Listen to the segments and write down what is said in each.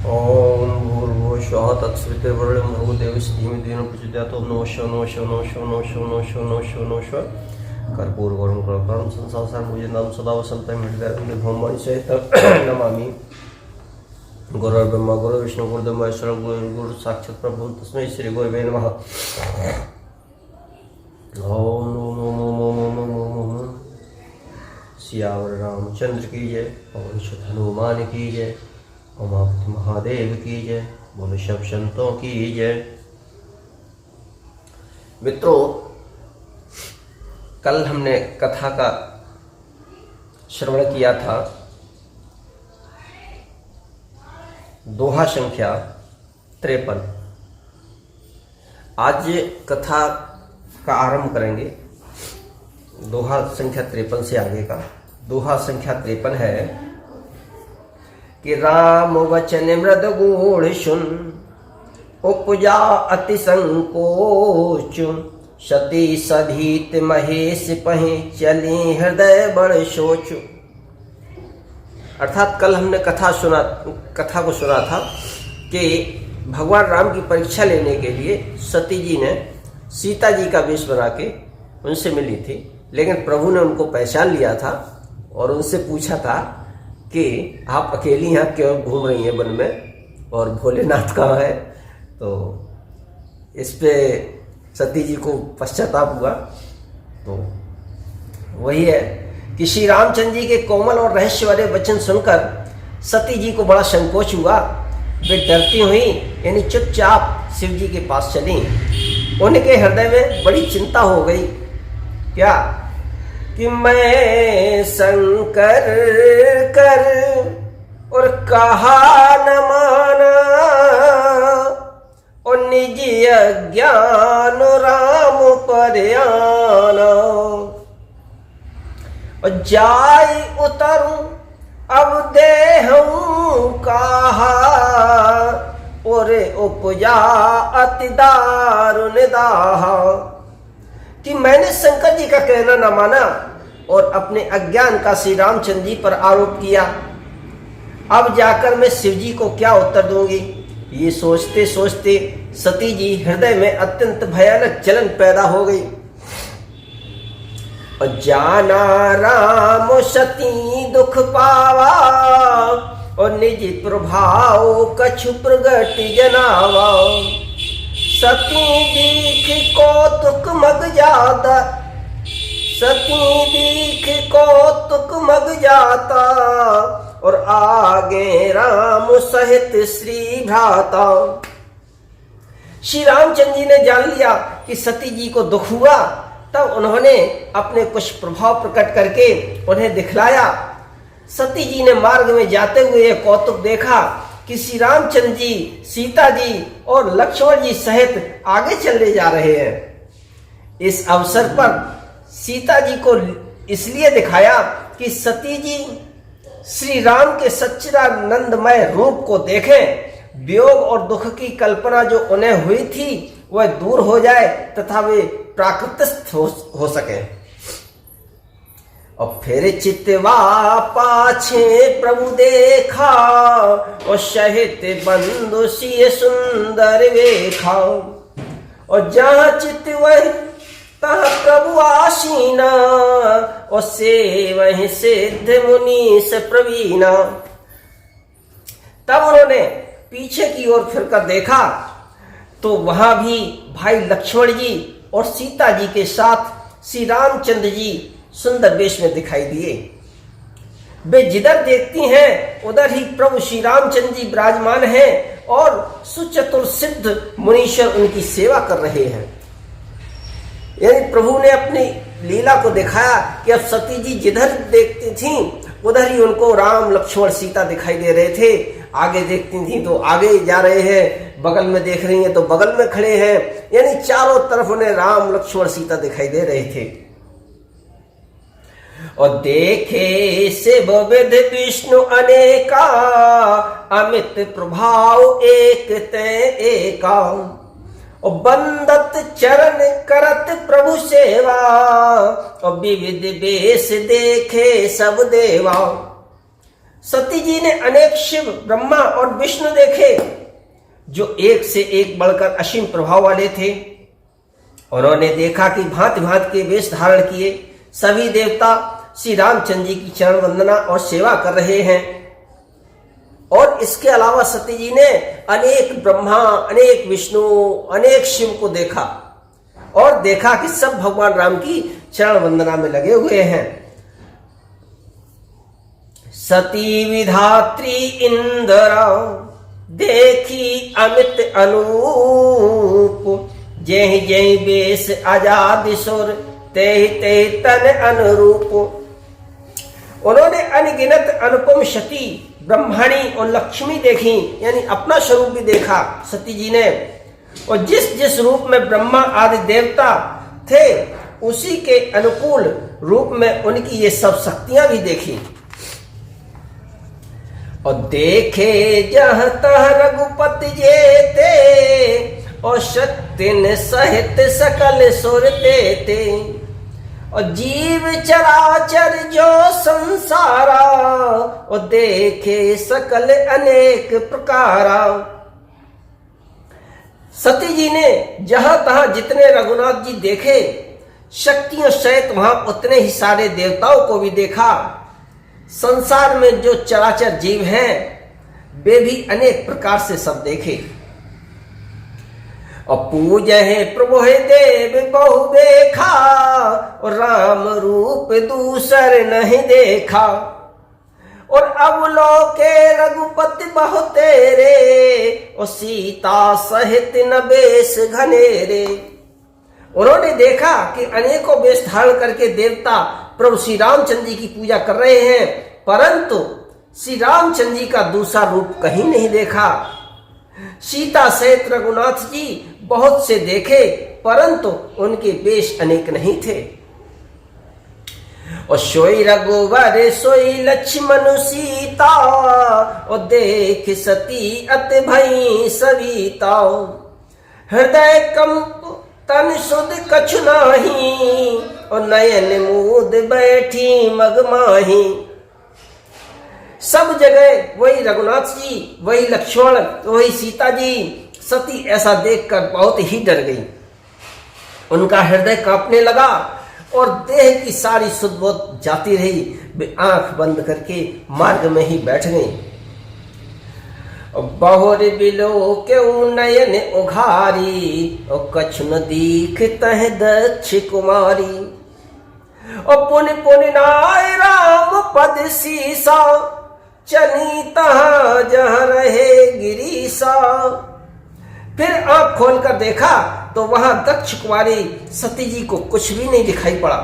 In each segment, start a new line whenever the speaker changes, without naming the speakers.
ओम भूर्भुवः स्वः तत्सवितुर्वरेण्यं भर्गो देवस्य धीमहि धियो यो न प्रचोदयात्। ओम नमः शिवाय नमः शिवाय नमः शिवाय नमः शिवाय नमः शिवाय नमः शिवाय नमः शिवाय। कर्पूरगौरं प्रकाशं संसारसारं भुजगं सदा वसन्तं हृदये भौमानि सहितं नमामि। गुरुर्ब्रह्मा गुरुर्विष्णु गुरुर्देवो महेश्वरः गुरुः साक्षात् परब्रह्म तस्मै श्री गुरवे नमः। ओम नमो नमो सियावर रामचंद्र की जय, पवन सुत हनुमान की जय, उमापति महादेव की जय, बोलो सब संतों की जय। मित्रों, कल हमने कथा का श्रवण किया था। दोहा संख्या 53। आज कथा का आरंभ करेंगे दोहा संख्या 53 से आगे का। दोहा संख्या 53 है कि राम वचन मृद गुण सुन, उपजा अति संकोच, सती सधीत महेश पहि, चली हृदय बड़ सोच। अर्थात कल हमने कथा को सुना था कि भगवान राम की परीक्षा लेने के लिए सती जी ने सीता जी का वेश बना के उनसे मिली थी, लेकिन प्रभु ने उनको पहचान लिया था और उनसे पूछा था कि आप अकेली यहाँ क्यों घूम रही हैं वन में, और भोलेनाथ कहाँ है। तो इस पे सती जी को पश्चाताप हुआ। तो वही है कि श्री रामचंद्र जी के कोमल और रहस्य वाले वचन सुनकर सती जी को बड़ा संकोच हुआ। वे डरती हुई यानी चुपचाप शिव जी के पास चली। उनके हृदय में बड़ी चिंता हो गई। क्या कि मैं शंकर कर और कहा न माना, और निज अज्ञान राम पर आना, और जाई उतरूं अब देहूं कहा, और उपजा अति दारुण दाहा। कि मैंने शंकर जी का कहना न माना और अपने अज्ञान का श्री रामचंद्र जी पर आरोप किया। अब जाकर मैं शिव जी को क्या उत्तर दूंगी। ये सोचते सोचते सती जी हृदय में अत्यंत भयानक जलन पैदा हो गई। और जाना राम सती दुख पावा, और निज प्रभाव कछु प्रगट जनावा। सती दीख कौतुक मग जाता, सती दीख कौतुक मग जाता, और आगे राम सहित श्री भ्राता। श्री रामचंद्र जी ने जान लिया कि सती जी को दुख हुआ, तब उन्होंने अपने कुछ प्रभाव प्रकट करके उन्हें दिखलाया। सती जी ने मार्ग में जाते हुए यह कौतुक देखा कि श्री रामचंद्र जी, सीता जी और लक्ष्मण जी सहित आगे चले जा रहे हैं। इस अवसर पर सीता जी को इसलिए दिखाया कि सती जी श्री राम के सच्चिदानंदमय रूप को देखें, वियोग और दुख की कल्पना जो उन्हें हुई थी वह दूर हो जाए तथा वे प्राकृतिक हो सके। और फिर चितवा पाछे प्रभु देखा, और सहित बंधु सिय सुंदर वेखा। और जहाँ चित वही तहाँ प्रभु आसीना, और से वही सिद्ध मुनीस प्रवीणा। तब उन्होंने पीछे की ओर फिरकर देखा तो वहां भी भाई लक्ष्मण जी और सीता जी के साथ श्री रामचंद्र जी सुंदर वेश में दिखाई दिए। वे जिधर देखती हैं उधर ही प्रभु श्री रामचंद्र जी विराजमान हैं और सुचतुर सिद्ध मुनीश्वर उनकी सेवा कर रहे हैं। यानी प्रभु ने अपनी लीला को दिखाया कि अब सती जी जिधर देखती थीं उधर ही उनको राम लक्ष्मण सीता दिखाई दे रहे थे। आगे देखती थी तो आगे जा रहे हैं, बगल में देख रही हैं तो बगल में खड़े हैं। यानी चारों तरफ उन्हें राम लक्ष्मण सीता दिखाई दे रहे थे। और देखे शिव विध विष्णु अनेका, अमित प्रभाव एक ते एका। और बंदत चरण करत प्रभु सेवा, और विविध वेश देखे सब देवा। सती जी ने अनेक शिव, ब्रह्मा और विष्णु देखे जो एक से एक बढ़कर असीम प्रभाव वाले थे। उन्होंने देखा कि भांति भांति के वेश धारण किए सभी देवता श्री रामचंद्र जी की चरण वंदना और सेवा कर रहे हैं। और इसके अलावा सती जी ने अनेक ब्रह्मा, अनेक विष्णु, अनेक शिव को देखा और देखा कि सब भगवान राम की चरण वंदना में लगे हुए हैं। सती विधात्री इंद्र देखी अमित अनूप, जय जय बेस आजाद सुर तेहि तेहि तन अनुरूप। उन्होंने अनगिनत अनुपम सती, ब्रह्मणी और लक्ष्मी देखी, यानी अपना स्वरूप भी देखा सती जी ने। और जिस जिस रूप में ब्रह्मा आदि देवता थे उसी के अनुकूल रूप में उनकी ये सब शक्तियां भी देखी। और देखे जह तह रघुपति जेते, और शक्ति ने सहित सकल सुर देते। और जीव चराचर जो संसारा, और देखे सकल अनेक प्रकारा। सती जी ने जहां तहां जितने रघुनाथ जी देखे, शक्तियों सहित वहां उतने ही सारे देवताओं को भी देखा। संसार में जो चराचर जीव हैं वे भी अनेक प्रकार से सब देखे। और पूजे प्रभु देव बहु देखा, और राम रूप दूसर नहीं देखा। और अवलोके रघुपति बहु तेरे, और सीता सहित न बेस घनेरे। उन्होंने देखा कि अनेकों वेश धारण करके देवता प्रभु श्री रामचंद्र जी की पूजा कर रहे हैं, परंतु श्री रामचंद्र जी का दूसरा रूप कहीं नहीं देखा। सीता सहित रघुनाथ जी बहुत से देखे, परंतु उनके वेश अनेक नहीं थे। और सोई रघुवर सोई लक्ष्मण सीता, और देख सती अति भई सविता। हृदय कंप तन सुध कछु नाही, और नयन मूद बैठी मगमाही। सब जगह वही रघुनाथ जी, वही लक्ष्मण, वही सीता जी। सती ऐसा देखकर बहुत ही डर गई, उनका हृदय कांपने लगा और देह की सारी सुध बोध जाती रही। वे आंख बंद करके मार्ग में ही बैठ गई। बहुर बिलो क्यों नयन उघारी, और कछु न दीख तह दक्ष कुमारी। और पुन पुन नाय राम पद सीसा, चली तहाँ जहाँ रहे गिरीसा। फिर आंख खोलकर देखा तो वहां दक्ष कुमारी सती जी को कुछ भी नहीं दिखाई पड़ा।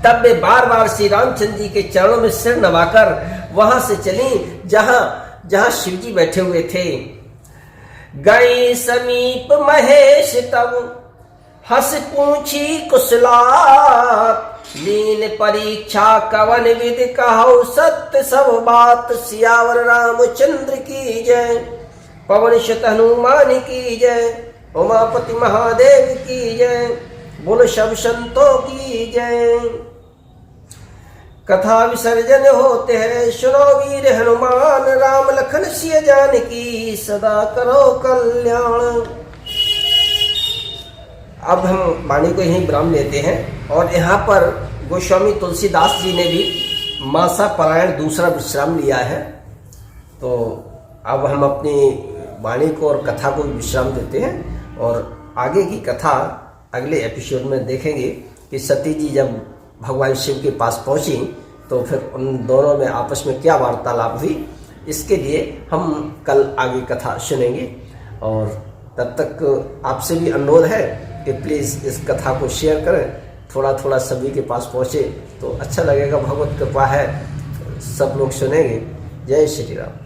तब वे बार बार श्री रामचंद्र जी के चरणों में सिर नवाकर वहां से चली जहां जहां शिव जी बैठे हुए थे। गई समीप महेश तब, हंस पूछी कुशलात। लीन परीक्षा कवन विधि कहु, सत्य सब बात। सियावर रामचंद्र की जय, पवन सुत हनुमान की जय। उमापति महादेव की जय, बोलो सब संतों की जय। कथा विसर्जन होते हैं, सुनो वीर हनुमान। राम लखन सिय जानकी, सदा करो कल्याण। अब हम वाणी को यहीं विराम लेते हैं। और यहाँ पर गोस्वामी तुलसीदास जी ने भी मासा परायण दूसरा विश्राम लिया है। तो अब हम अपनी वाणी को और कथा को विश्राम देते हैं और आगे की कथा अगले एपिसोड में देखेंगे कि सती जी जब भगवान शिव के पास पहुंची तो फिर उन दोनों में आपस में क्या वार्तालाप हुई। इसके लिए हम कल आगे कथा सुनेंगे। और तब तक आपसे भी अनुरोध है कि प्लीज़ इस कथा को शेयर करें, थोड़ा थोड़ा सभी के पास पहुँचे तो अच्छा लगेगा। भगवत कृपा है, सब लोग सुनेंगे। जय श्री राम।